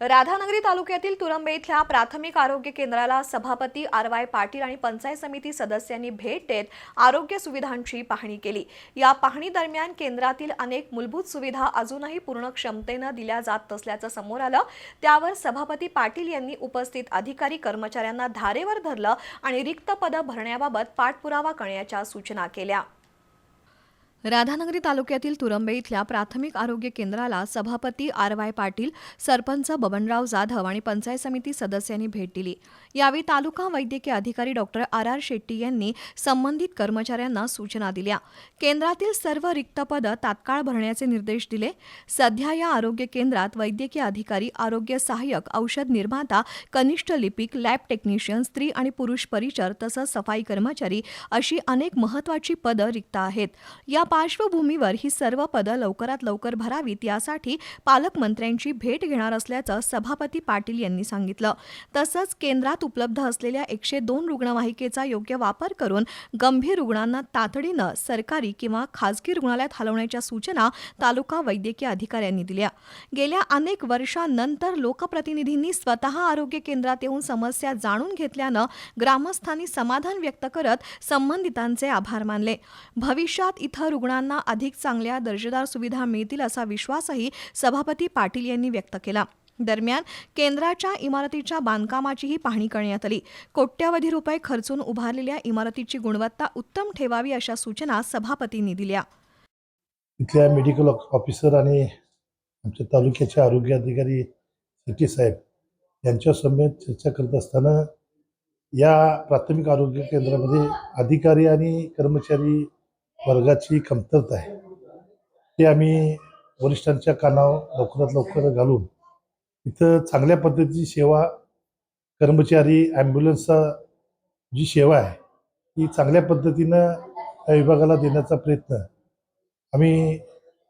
राधानगरी तालुक्यातील तुरंबे इथल्या प्राथमिक आरोग्य केंद्राला सभापती आर.वाय. पाटील आणि पंचायत समिती सदस्यांनी भेट देत आरोग्य सुविधांची पाहणी केली। या पाहणी दरम्यान केंद्रातील अनेक मूलभूत सुविधा अजूनही पूर्ण क्षमतेने दिल्या जात नसल्याचं समोर आलं। त्यावर सभापती पाटील यांनी उपस्थित अधिकारी कर्मचाऱ्यांना धारेवर धरलं आणि रिक्त पदं भरण्याबाबत पाठपुरावा करण्याच्या सूचना केल्या। राधानगरी तालुक्यातील तुरंबे इथल्या प्राथमिक आरोग्य केंद्राला सभापती आर.वाय. पाटील, सरपंच बबनराव जाधव आणि पंचायत समिती सदस्यांनी भेट दिली। यावेळी तालुका वैद्यकीय अधिकारी डॉक्टर आर.आर. शेट्टी यांनी संबंधित कर्मचाऱ्यांना सूचना दिल्या। केंद्रातील सर्व रिक्त पदं तात्काळ भरण्याचे निर्देश दिले। सध्या या आरोग्य केंद्रात वैद्यकीय अधिकारी, आरोग्य सहाय्यक, औषध निर्माता, कनिष्ठ लिपिक, लॅब टेक्निशियन, स्त्री आणि पुरुष परिचर तसंच सफाई कर्मचारी अशी अनेक महत्त्वाची पदं रिक्त आहेत। या पार्श्वभूमीवर ही सर्व पदं लवकरात लवकर भरावीत यासाठी पालकमंत्र्यांची भेट घेणार असल्याचं सभापती पाटील यांनी सांगितलं। तसंच केंद्रात उपलब्ध असलेल्या 102 रुग्णवाहिकेचा योग्य वापर करून गंभीर रुग्णांना तातडीनं सरकारी किंवा खासगी रुग्णालयात हलवण्याच्या सूचना तालुका वैद्यकीय अधिकाऱ्यांनी दिल्या। गेल्या अनेक वर्षांनंतर लोकप्रतिनिधींनी स्वतः आरोग्य केंद्रात येऊन समस्या जाणून घेतल्यानं ग्रामस्थांनी समाधान व्यक्त करत संबंधितांचे आभार मानले। भविष्यात इथं रुग्णांना अधिक चांगल्या दर्जेदार सुविधा मिळतील असा विश्वासही सभापती पाटील यांनी व्यक्त केला। दरम्यान केंद्राच्या इमारतीच्या बांधकामाचीही पाहणी करण्यात आली। कोट्यवधी रुपये खर्चून उभारलेल्या इमारतीची गुणवत्ता उत्तम ठेवावी अशा सूचना सभापतींनी दिल्या। इथल्या मेडिकल ऑफिसर आणि आमच्या तालुक्याचे आरोग्य अधिकारी शेट्टी साहेब यांच्या समेत चर्चा करत असताना या प्राथमिक आरोग्य केंद्रामध्ये अधिकारी आणि कर्मचारी वर्गाची कमतरता आहे। ते आम्ही वरिष्ठांच्या कानावर लवकरात लवकर घालून इथं चांगल्या पद्धतीची सेवा, कर्मचारी, ॲम्ब्युलन्सचा जी सेवा आहे ती चांगल्या पद्धतीनं या विभागाला देण्याचा प्रयत्न आम्ही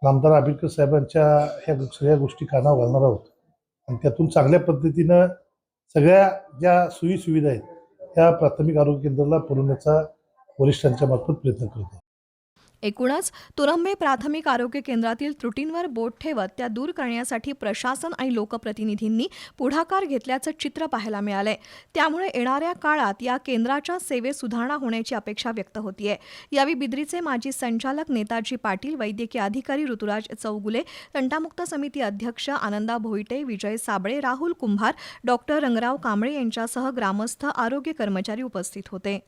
नामदार आंबेडकर साहेबांच्या ह्या सगळ्या गोष्टी कानावर घालणार आहोत आणि त्यातून चांगल्या पद्धतीनं सगळ्या ज्या सुविधा आहेत त्या प्राथमिक आरोग्य केंद्राला पुरवण्याचा वरिष्ठांच्या मार्फत प्रयत्न करतो। एकूणच तुरंबे प्राथमिक आरोग्य केंद्रातील त्रुटींवर बोट ठेवत त्या दूर करण्यासाठी प्रशासन आणि लोकप्रतिनिधींनी पुढाकार घेतल्याचं चित्र पाहायला मिळालंय। त्यामुळे येणाऱ्या काळात या केंद्राच्या सेवेत सुधारणा होण्याची अपेक्षा व्यक्त होतीये। यावेळी बिद्रीचे माजी संचालक नेताजी पाटील, वैद्यकीय अधिकारी ऋतुराज चौगुले, तंटामुक्त समिती अध्यक्ष आनंदा भोईटे, विजय साबळे, राहुल कुंभार, डॉक्टर रंगराव कांबळे यांच्यासह ग्रामस्थ, आरोग्य कर्मचारी उपस्थित होते।